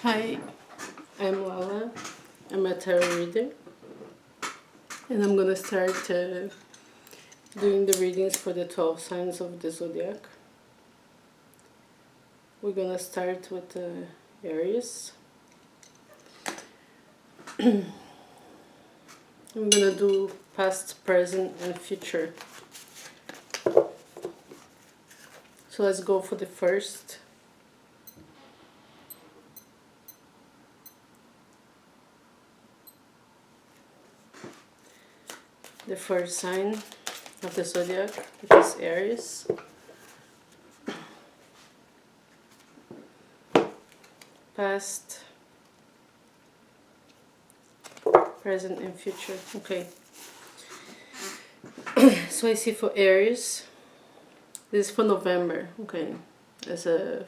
Hi, I'm Lala. I'm a tarot reader, and I'm gonna start doing the readings for the 12 signs of the zodiac. We're gonna start with Aries. I'm gonna do past, present, and future. So let's go for the first. The first sign of the zodiac, which is Aries. Past, present, and future. Okay. So I see for Aries, this is for November. Okay.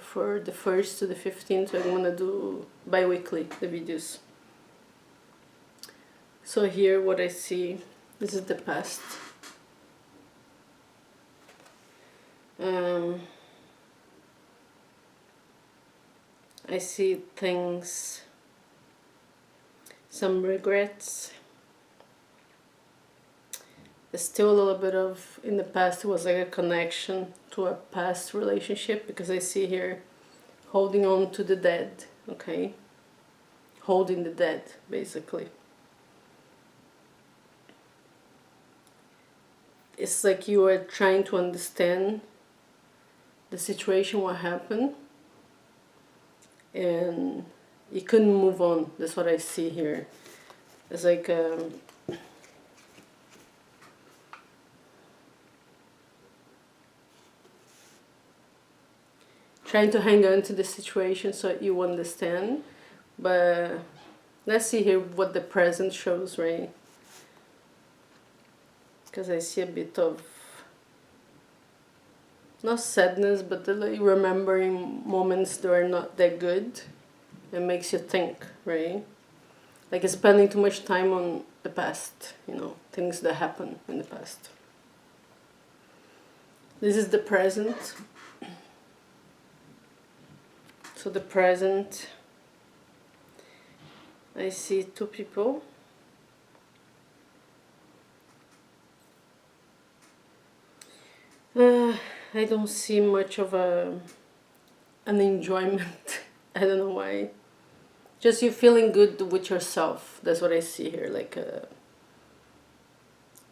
For the 1st to the 15th, I'm gonna do bi-weekly the videos. So here what I see, this is the past. I see things, some regrets. There's still a little bit of, in the past it was like a connection to a past relationship, because I see here holding on to the dead, okay? Holding the dead, basically. It's like you are trying to understand the situation, what happened, and you couldn't move on. That's what I see here. It's like trying to hang on to the situation so you understand. But let's see here what the present shows, right? Because I see a bit of, not sadness, but like remembering moments that are not that good. It makes you think, right? Like spending too much time on the past, things that happened in the past. This is the present. So the present, I see two people. I don't see much of an enjoyment. I don't know why. Just you feeling good with yourself. That's what I see here. Like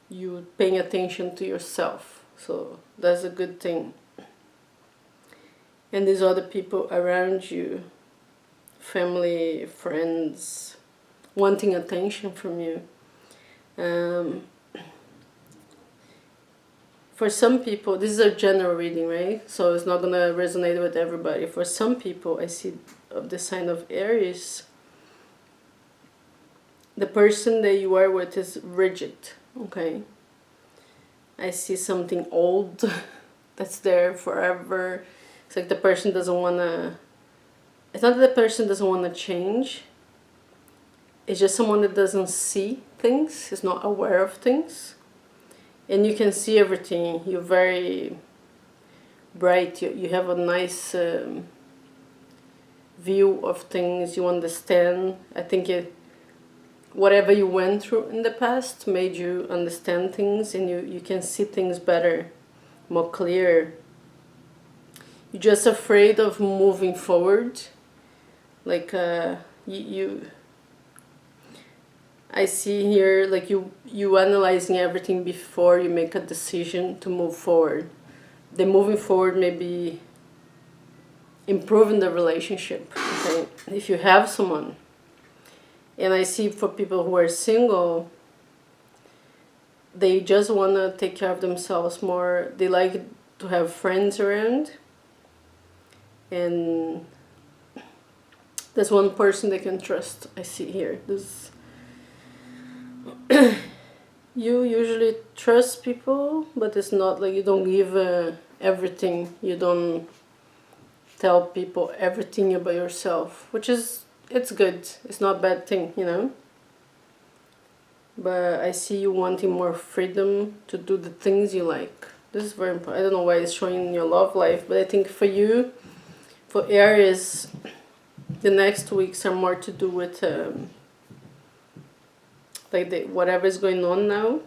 you paying attention to yourself. So that's a good thing. And these other people around you, family, friends, wanting attention from you. For some people, this is a general reading, right? So it's not going to resonate with everybody. For some people, I see of the sign of Aries, the person that you are with is rigid, okay? I see something old that's there forever. It's like the person doesn't want to... It's not that the person doesn't want to change. It's just someone that doesn't see things, is not aware of things. And you can see everything. You're very bright. You have a nice view of things. You understand. I think whatever you went through in the past made you understand things, and you can see things better, more clear. You're just afraid of moving forward. Like I see here like you analyzing everything before you make a decision to move forward. The moving forward may be improving the relationship, okay? If you have someone. And I see for people who are single, they just want to take care of themselves more. They like to have friends around. And there's one person they can trust, I see here. You usually trust people, but it's not like you don't give everything. You don't tell people everything about yourself, which is, it's good. It's not a bad thing, But I see you wanting more freedom to do the things you like. This is very important. I don't know why it's showing in your love life, but I think for you, for Aries, the next weeks are more to do with like whatever is going on now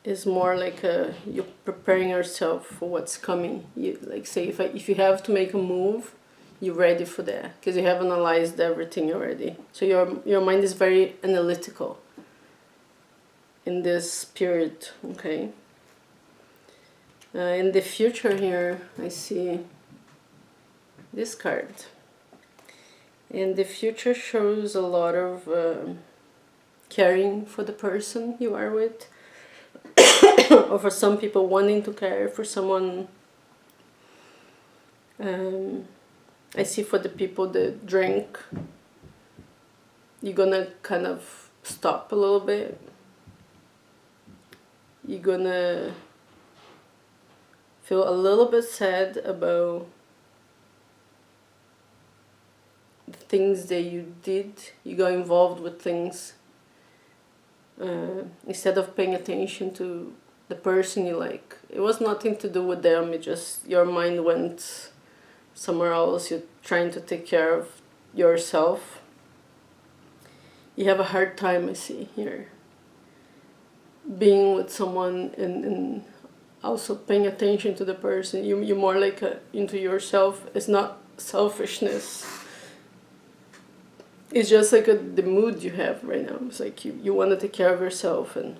is more like you're preparing yourself for what's coming. You like say if you have to make a move, you're ready for that because you have analyzed everything already. So your mind is very analytical in this period. Okay. In the future here, I see this card. And the future shows a lot of caring for the person you are with. Or for some people wanting to care for someone. I see for the people that drink, you're gonna kind of stop a little bit. You're gonna feel a little bit sad about the things that you did. You got involved with things instead of paying attention to the person you like. It was nothing to do with them, it just your mind went somewhere else. You're trying to take care of yourself. You have a hard time, I see here, being with someone and also paying attention to the person. You're more like into yourself. It's not selfishness. It's just like the mood you have right now. It's like you want to take care of yourself and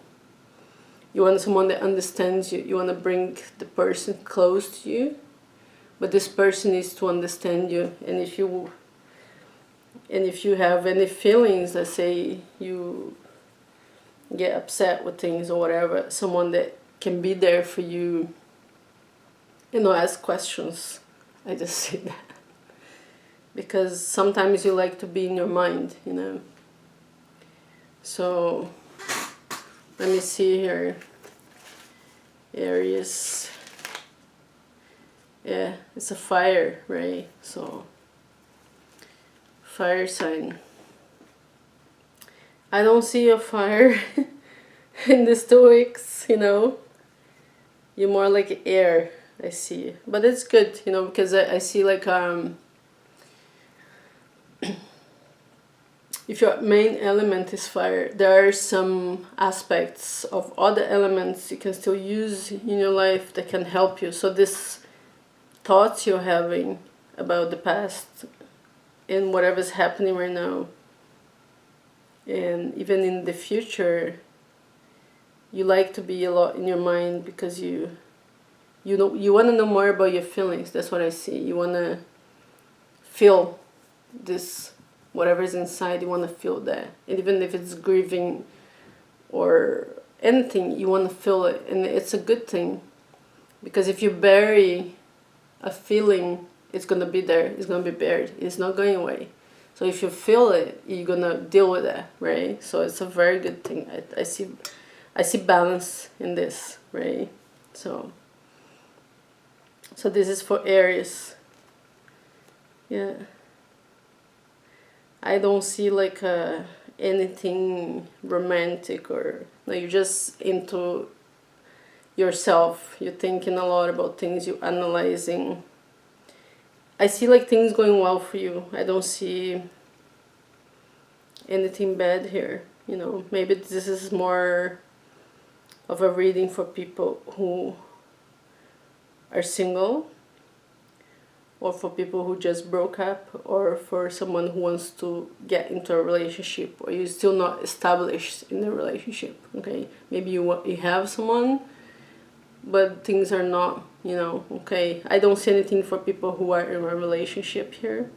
you want someone that understands you. You want to bring the person close to you, but this person needs to understand you. And if you have any feelings, let's say you get upset with things or whatever, someone that can be there for you, ask questions. I just say that. Because sometimes you like to be in your mind, So, let me see here. Aries. Yeah, it's a fire, right? So, fire sign. I don't see a fire in these 2 weeks, You're more like air, I see. But it's good, because I see like if your main element is fire, there are some aspects of other elements you can still use in your life that can help you. So these thoughts you're having about the past and whatever's happening right now, and even in the future, you like to be a lot in your mind because you want to know more about your feelings. That's what I see. You want to feel this. Whatever's inside, you want to feel that. And even if it's grieving or anything, you want to feel it. And it's a good thing. Because if you bury a feeling, it's going to be there. It's going to be buried. It's not going away. So if you feel it, you're going to deal with that, right? So it's a very good thing. I see balance in this, right? So this is for Aries. Yeah. I don't see like anything romantic or you're just into yourself. You're thinking a lot about things. You're analyzing. I see like things going well for you. I don't see anything bad here. Maybe this is more of a reading for people who are single, or for people who just broke up, or for someone who wants to get into a relationship, or you're still not established in a relationship, okay? Maybe you have someone, but things are not, okay? I don't see anything for people who are in a relationship here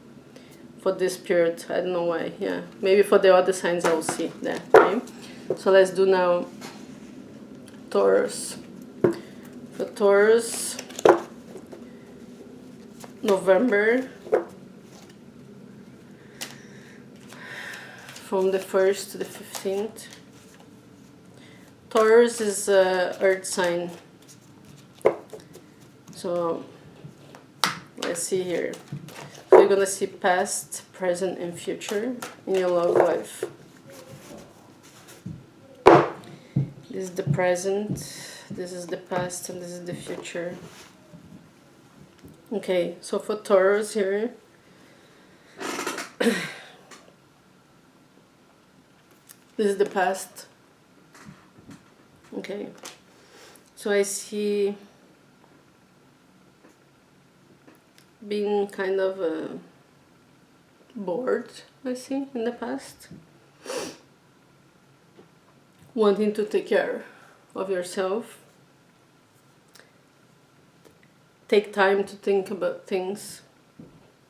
for this period. I don't know why, yeah. Maybe for the other signs I will see that, okay? So let's do now Taurus. For Taurus, November, from the 1st to the 15th. Taurus is earth sign. So let's see here. So you're gonna see past, present, and future in your love life. This is the present, this is the past, and this is the future. Okay, so for Taurus here, this is the past. Okay, so I see being kind of bored, I see, in the past. Wanting to take care of yourself. Take time to think about things.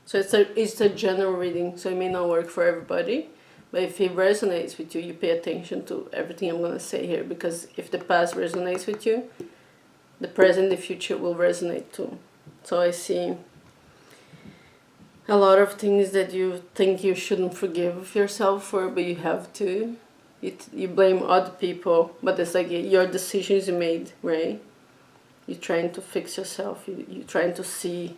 So it's a general reading, so it may not work for everybody. But if it resonates with you, you pay attention to everything I'm going to say here. Because if the past resonates with you, the present, the future will resonate too. So I see a lot of things that you think you shouldn't forgive yourself for, but you have to. You blame other people, but it's like your decisions you made, right? You're trying to fix yourself. You're trying to see.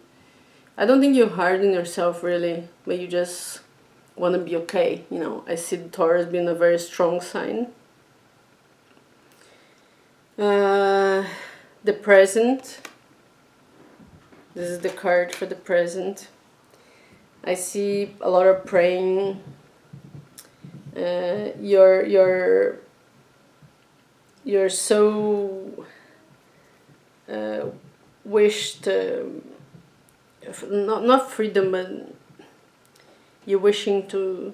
I don't think you're hard on yourself, really, but you just want to be okay. You know, I see the Taurus being a very strong sign. The present. This is the card for the present. I see a lot of praying. You're so wished, not freedom, but you're wishing to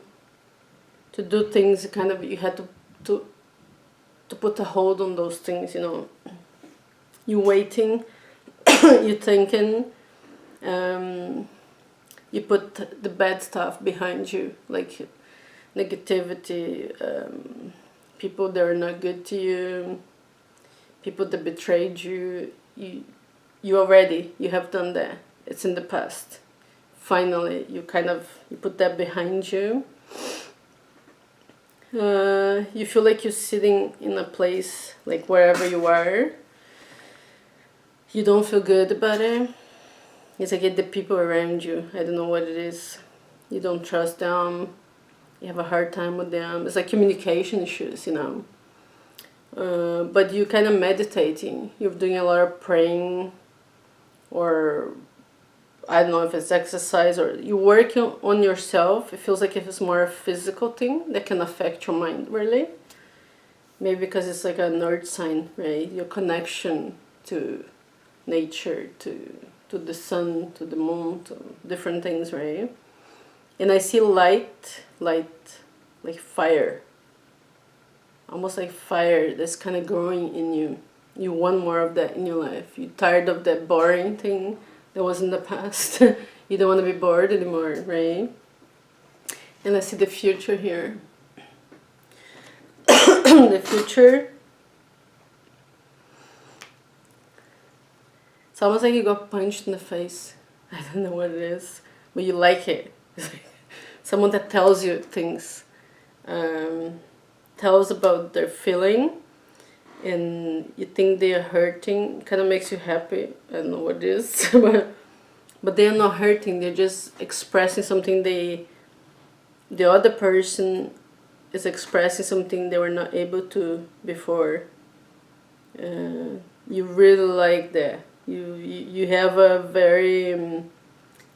do things. Kind of, you had to put a hold on those things. You know, you're waiting, you're thinking. You put the bad stuff behind you, like negativity, people that are not good to you, people that betrayed you. You have done that. It's in the past. Finally, you put that behind you. You feel like you're sitting in a place, like wherever you are. You don't feel good about it. It's like the people around you. I don't know what it is. You don't trust them. You have a hard time with them. It's like communication issues, you know. But you're kind of meditating. You're doing a lot of praying, or I don't know if it's exercise, or you're working on yourself. It feels like it's more a physical thing that can affect your mind, really. Maybe because it's like a nerd sign, right? Your connection to nature, to the sun, to the moon, to different things, right? And I see light, like fire. Almost like fire that's kind of growing in you. You want more of that in your life. You're tired of that boring thing that was in the past. You don't want to be bored anymore, right? And I see the future here. The future. It's almost like you got punched in the face. I don't know what it is, but you like it. It's like someone that tells you things, tells about their feeling, and you think they are hurting. Kind of makes you happy. I don't know what it is, but they are not hurting. They're just expressing something. The other person is expressing something they were not able to before. You really like that. You have a very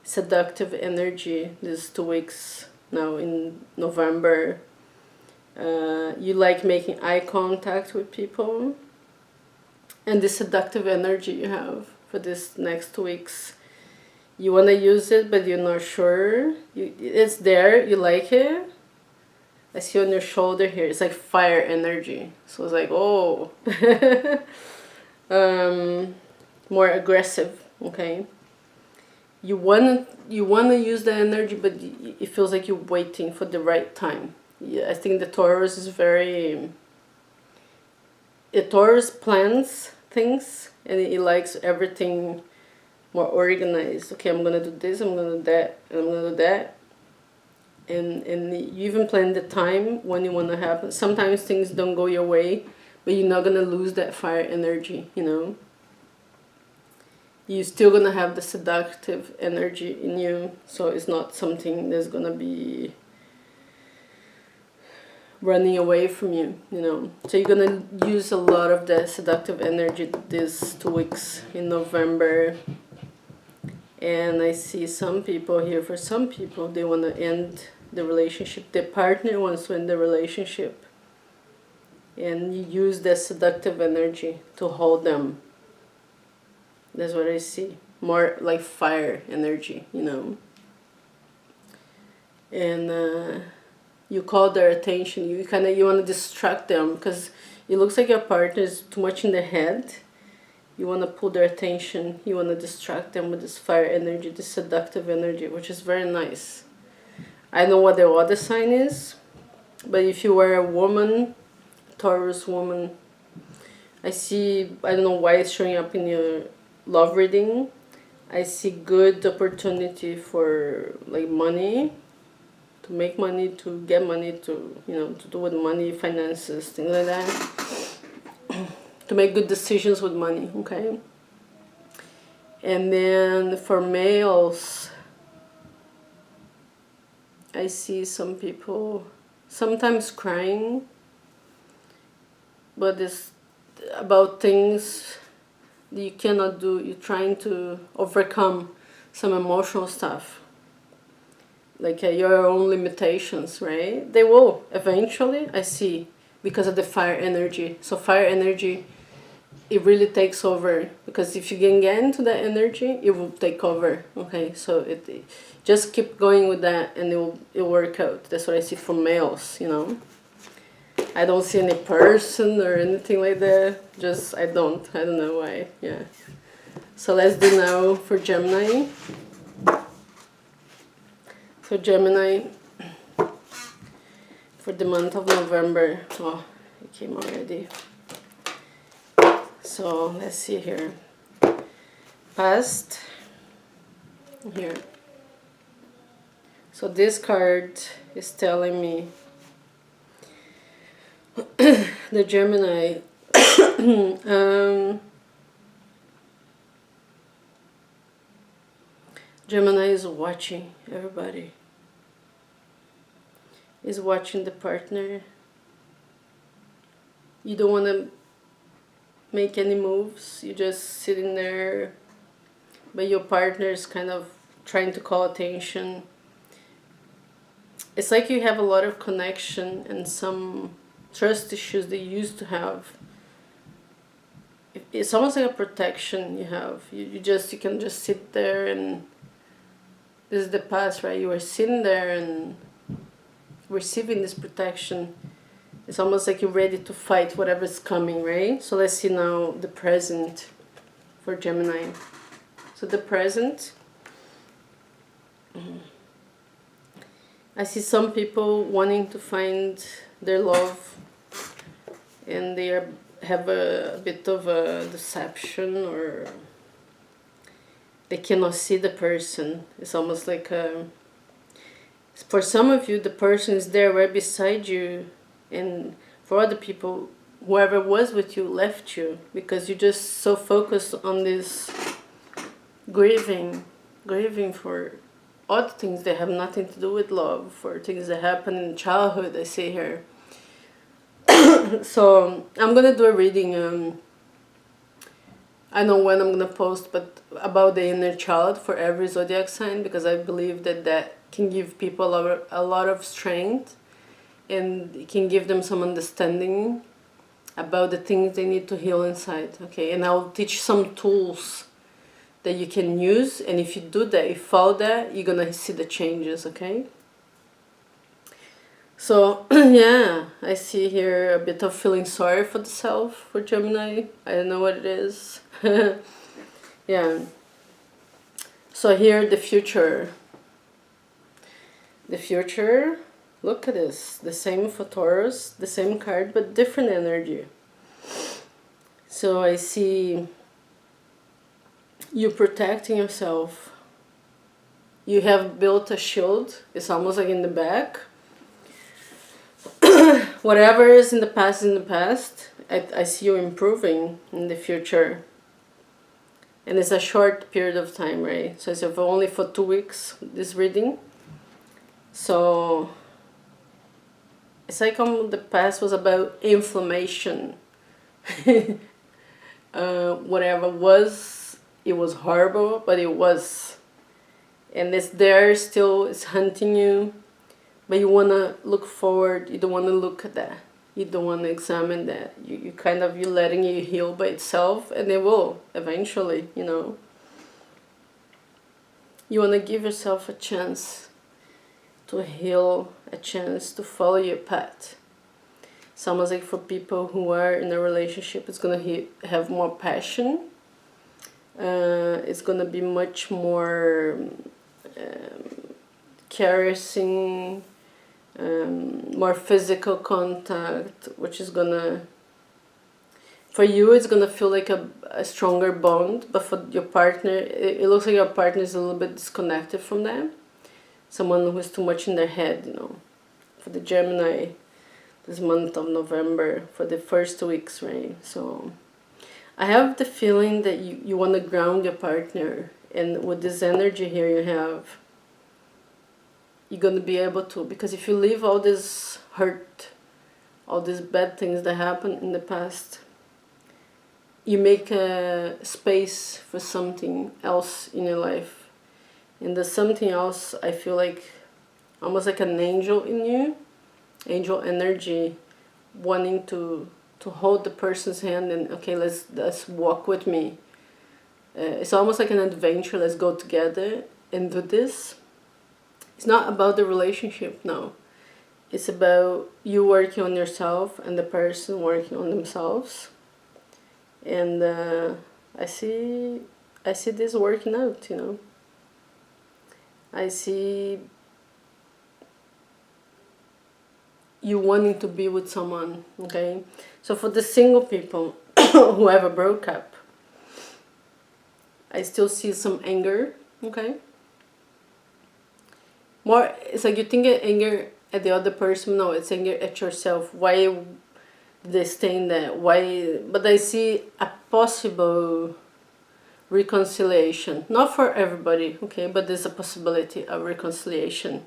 seductive energy these 2 weeks now in November. You like making eye contact with people, and the seductive energy you have for this next 2 weeks, you want to use it, but you're not sure. It's there, you like it. I see on your shoulder here, it's like fire energy. So it's like, oh. More aggressive, okay? You want to use the energy, but it feels like you're waiting for the right time. Yeah, I think the Taurus is very... The Taurus plans things, and it likes everything more organized. Okay, I'm going to do this, I'm going to do that, and I'm going to do that. And you even plan the time when you want to happen. Sometimes things don't go your way, but you're not going to lose that fire energy, you know? You're still going to have the seductive energy in you, so it's not something that's going to be running away from you, you know. So you're going to use a lot of the seductive energy these 2 weeks in November. And I see some people here, for some people, they want to end the relationship. The partner wants to end the relationship. And you use that seductive energy to hold them. That's what I see. More like fire energy, you know. And you call their attention. You want to distract them because it looks like your partner is too much in their head. You want to pull their attention. You want to distract them with this fire energy, this seductive energy, which is very nice. I don't know what the other sign is, but if you were a woman, Taurus woman, I see, I don't know why it's showing up in your love reading. I see good opportunity for like money, to make money, to get money, to, you know, to do with money, finances, things like that. To make good decisions with money, okay? And then for males, I see some people sometimes crying, but it's about things that you cannot do. You're trying to overcome some emotional stuff, like your own limitations, right? They will eventually, I see, because of the fire energy. So fire energy, it really takes over, because if you can get into that energy, it will take over. Okay, so it just keep going with that, and it'll work out. That's what I see from males, you know. I don't see any person or anything like that. Just I don't know why. Yeah. So let's do now for Gemini. For Gemini, for the month of November. Oh, it came already. So let's see here. Past. Here. So this card is telling me the Gemini Gemini is watching everybody. Is watching the partner. You don't want to make any moves. You're just sitting there, but your partner is kind of trying to call attention. It's like you have a lot of connection and some trust issues that you used to have. It's almost like a protection you have. You can just sit there, and this is the past, right? You were sitting there and receiving this protection. It's almost like you're ready to fight whatever's coming, right? So let's see now the present for Gemini. So the present, I see some people wanting to find their love, and they have a bit of a deception, or they cannot see the person. It's almost like for some of you, the person is there right beside you, and for other people, whoever was with you left you because you're just so focused on this grieving for other things that have nothing to do with love, for things that happen in childhood, I see here. So I'm gonna do a reading. I don't know when I'm gonna post, but about the inner child for every zodiac sign, because I believe that can give people a lot of strength, and it can give them some understanding about the things they need to heal inside. Okay, and I'll teach some tools that you can use, and if you do that, if you follow that, you're gonna see the changes. Okay. So yeah, I see here a bit of feeling sorry for the self for Gemini. I don't know what it is. Yeah. So here the future. The future, look at this. The same for Taurus, the same card, but different energy. So I see you protecting yourself. You have built a shield. It's almost like in the back. Whatever is in the past is in the past. I see you improving in the future. And it's a short period of time, right? So it's only for 2 weeks, this reading. So it's like the past was about inflammation. Whatever was, it was horrible, but it was. and it's there still, it's hunting you, but you want to look forward, you don't want to look at that, you don't want to examine that, you kind of, you're letting it heal by itself, and it will eventually, you know. You want to give yourself a chance to heal, a chance to follow your path. It's almost like for people who are in a relationship, it's going to have more passion. It's going to be much more caressing, more physical contact, which is going to, for you, it's going to feel like a stronger bond, but for your partner, it looks like your partner is a little bit disconnected from them. Someone who is too much in their head, you know. For the Gemini, this month of November, for the first 2 weeks, right? So I have the feeling that you want to ground your partner, and with this energy here you have, you're going to be able to, because if you leave all this hurt, all these bad things that happened in the past, you make a space for something else in your life. And the something else, I feel like almost like an angel in you, angel energy, wanting to hold the person's hand and, okay, let's walk with me. It's almost like an adventure. Let's go together and do this. It's not about the relationship, no. It's about you working on yourself and the person working on themselves. And I see this working out, you know. I see you wanting to be with someone, okay? So for the single people who ever broke up, I still see some anger, okay? More, it's like you think anger at the other person, no, it's anger at yourself. Why they stay in that? Why? But I see a possible reconciliation, not for everybody, okay, but there's a possibility of reconciliation,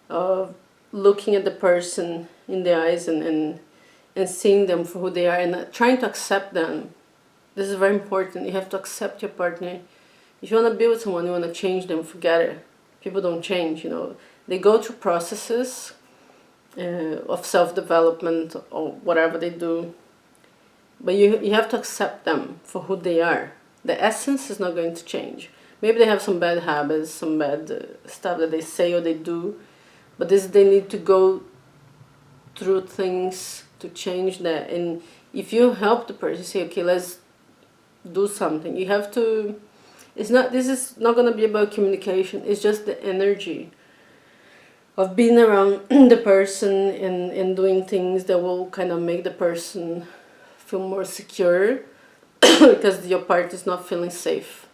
of looking at the person in the eyes and seeing them for who they are and trying to accept them. This is very important. You have to accept your partner. If you want to be with someone, you want to change them, forget it. People don't change, you know. They go through processes of self-development or whatever they do, but you have to accept them for who they are. The essence is not going to change. Maybe they have some bad habits, some bad stuff that they say or they do, but they need to go through things to change that. And if you help the person, say, okay, let's do something, you have to, this is not going to be about communication, it's just the energy of being around the person and doing things that will kind of make the person feel more secure because your partner is not feeling safe,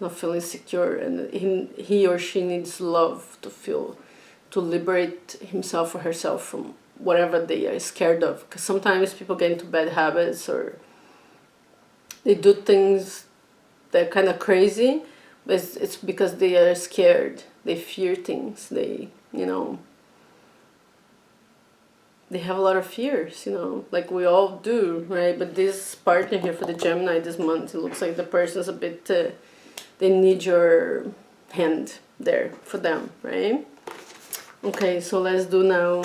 not feeling secure, and he or she needs love to feel, to liberate himself or herself from whatever they are scared of. Because sometimes people get into bad habits or they do things that are kind of crazy, but it's because they are scared. They fear things. They, you know, they have a lot of fears, you know, like we all do, right? But this partner here for the Gemini this month, it looks like the person's a bit, they need your hand there for them, right? Okay, so let's do now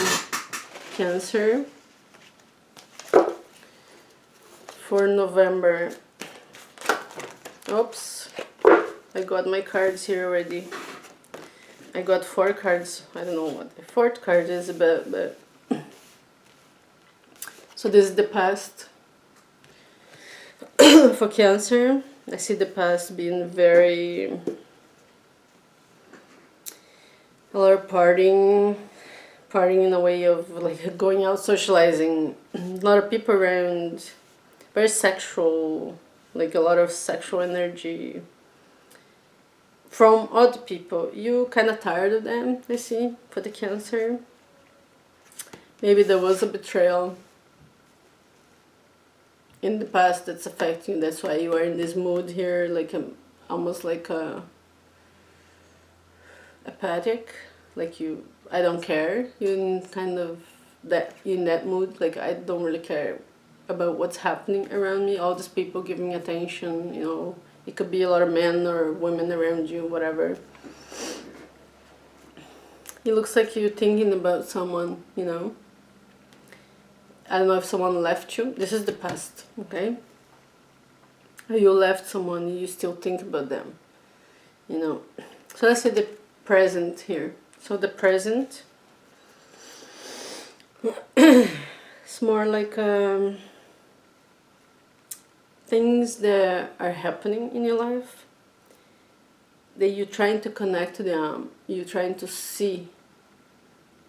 Cancer for November. Oops, I got my cards here already. I got 4 cards. I don't know what the 4th card is about, but so this is the past for Cancer. I see the past being very, a lot of partying in a way of like going out, socializing, a lot of people around, very sexual, like a lot of sexual energy from other people. You kind of tired of them, I see, for the Cancer. Maybe there was a betrayal in the past that's affecting you. That's why you are in this mood here, like almost like apathic, like you, I don't care. You're in kind of that, in that mood, like I don't really care about what's happening around me. All these people giving me attention, you know, It could be a lot of men or women around you, whatever. It looks like you're thinking about someone, you know. I don't know if someone left you. This is the past, okay? Or you left someone, you still think about them, you know. So let's say the present here. So the present, it's more like things that are happening in your life that you're trying to connect to them. You're trying to see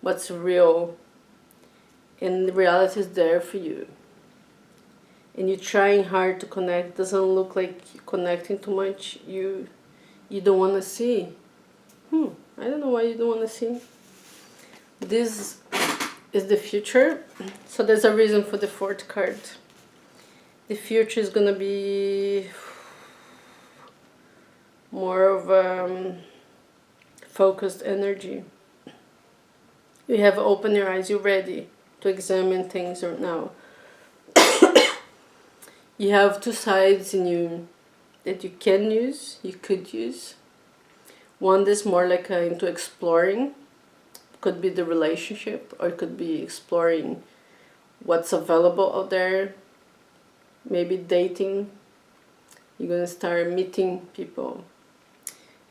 what's real, and the reality is there for you. And you're trying hard to connect. Doesn't look like you're connecting too much. You don't want to see. I don't know why you don't want to see. This is the future. So there's a reason for the fourth card. The future is gonna be more of focused energy. You have opened your eyes. You're ready to examine things right now. You have two sides in you that you can use, you could use. One is more like into exploring. Could be the relationship, or it could be exploring what's available out there. Maybe dating. You're gonna start meeting people.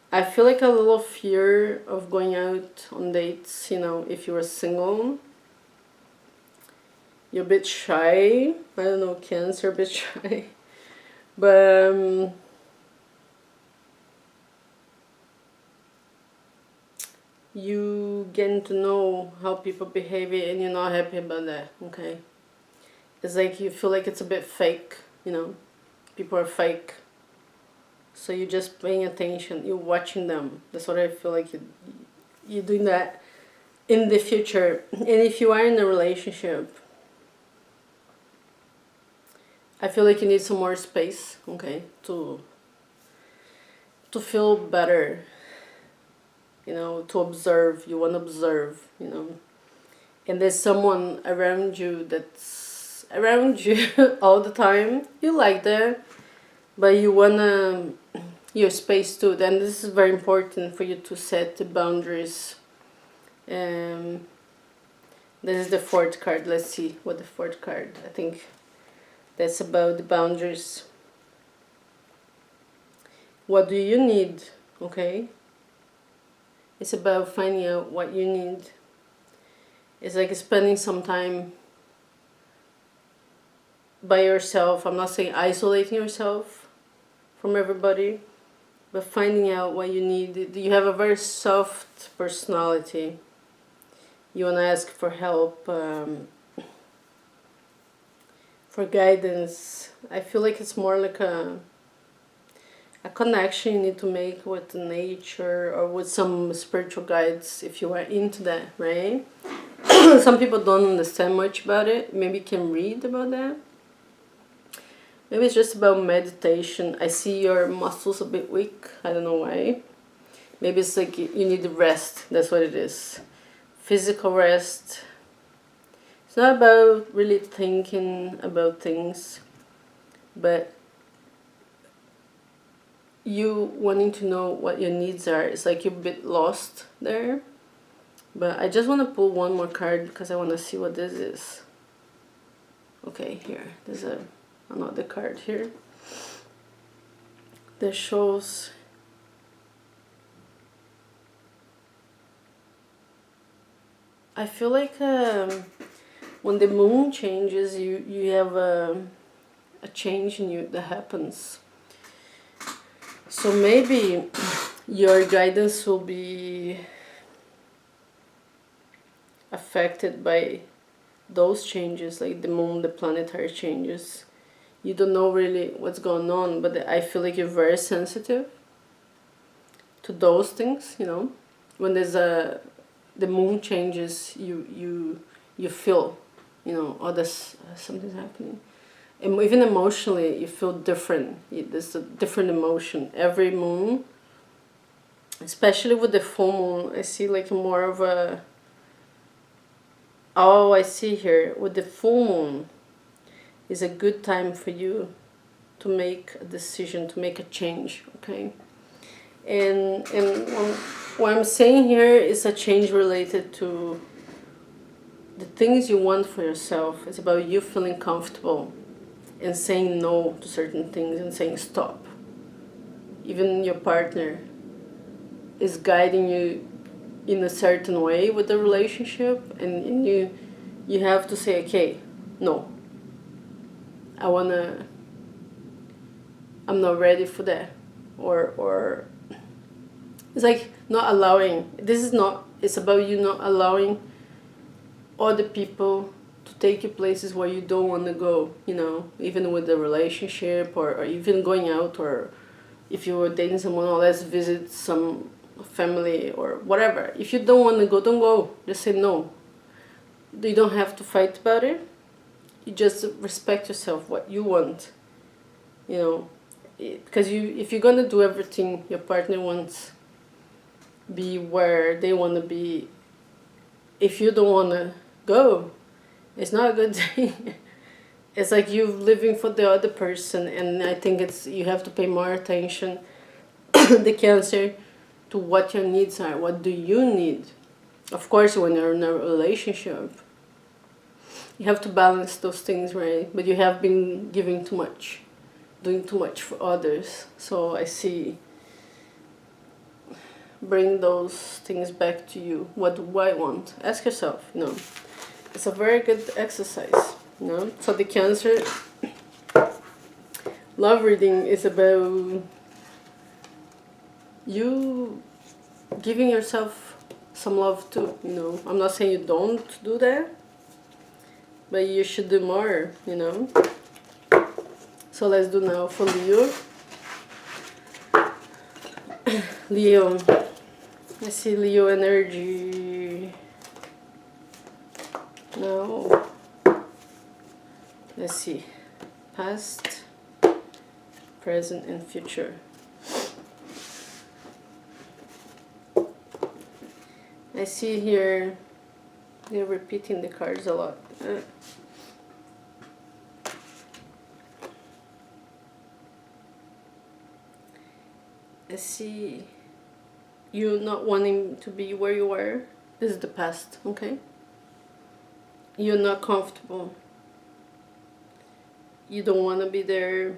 I feel like a little fear of going out on dates, you know, if you were single. You're a bit shy. I don't know, Cancer, a bit shy. But you getting to know how people behave and you're not happy about that, okay? It's like you feel like it's a bit fake, you know? People are fake. So you're just paying attention. You're watching them. That's what I feel like you're doing that in the future. And if you are in a relationship, I feel like you need some more space, okay, to feel better, you know, to observe. You want to observe, you know. And there's someone around you that's around you all the time. You like that, but you want your space too. Then this is very important for you to set the boundaries. This is the fourth card. Let's see what the fourth card, I think that's about the boundaries. What do you need? Okay. It's about finding out what you need. It's like spending some time by yourself. I'm not saying isolating yourself from everybody, but finding out what you need. You have a very soft personality. You want to ask for help, for guidance. I feel like it's more like a connection you need to make with nature or with some spiritual guides if you are into that, right? Some people don't understand much about it. Maybe you can read about that. Maybe it's just about meditation. I see your muscles a bit weak. I don't know why. Maybe it's like you need rest. That's what it is. Physical rest. It's not about really thinking about things, but you wanting to know what your needs are. It's like you're a bit lost there. But I just want to pull one more card because I want to see what this is. Okay, here. There's another card here that shows I feel like when the moon changes, you have a change in you that happens. So maybe your guidance will be affected by those changes, like the moon, the planetary changes. You don't know really what's going on, but I feel like you're very sensitive to those things, you know. When there's the moon changes, you feel, you know, oh, there's something's happening. And even emotionally, you feel different. There's a different emotion. Every moon, especially with the full moon, I see like more of a, oh, I see here, with the full moon, is a good time for you to make a decision, to make a change, okay? And what I'm saying here is a change related to the things you want for yourself. It's about you feeling comfortable and saying no to certain things and saying stop. Even your partner is guiding you in a certain way with the relationship, and you have to say, okay, no, I'm not ready for that, or it's like not allowing. It's about you not allowing other people to take you places where you don't want to go, you know, even with the relationship, or even going out, or if you were dating someone, or let's visit some family or whatever. If you don't want to go, don't go. Just say no. You don't have to fight about it. You just respect yourself, what you want, you know, because if you're gonna do everything your partner wants, be where they want to be, if you don't want to go, it's not a good thing. It's like you living for the other person, and I think you have to pay more attention, the Cancer, to what your needs are. What do you need? Of course, when you're in a relationship, you have to balance those things, right? But you have been giving too much, doing too much for others. So I see, bring those things back to you. What do I want? Ask yourself, you know. It's a very good exercise, you know. So the Cancer love reading is about you giving yourself some love too, you know. I'm not saying you don't do that, but you should do more, you know. So let's do now for Leo. Leo, I see Leo energy. Now, let's see, past, present, and future. I see here they're repeating the cards a lot. I see you not wanting to be where you were. This is the past, okay? You're not comfortable. You don't want to be there.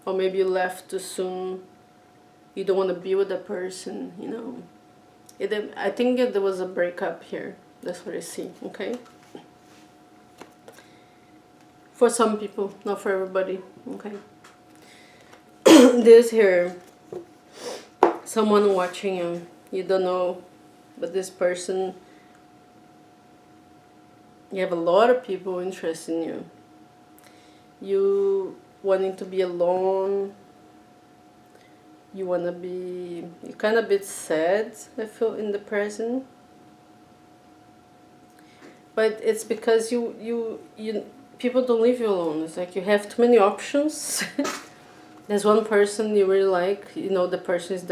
Or maybe you left too soon. You don't want to be with that person, you know. I think there was a breakup here. That's what I see, okay? For some people, not for everybody, okay? This here, someone watching you. You don't know, but this person, you have a lot of people interested in you. You wanting to be alone. You want to be, you're kind of a bit sad, I feel, in the present. But it's because you people don't leave you alone. It's like you have too many options. There's one person you really like, you know, the person is there.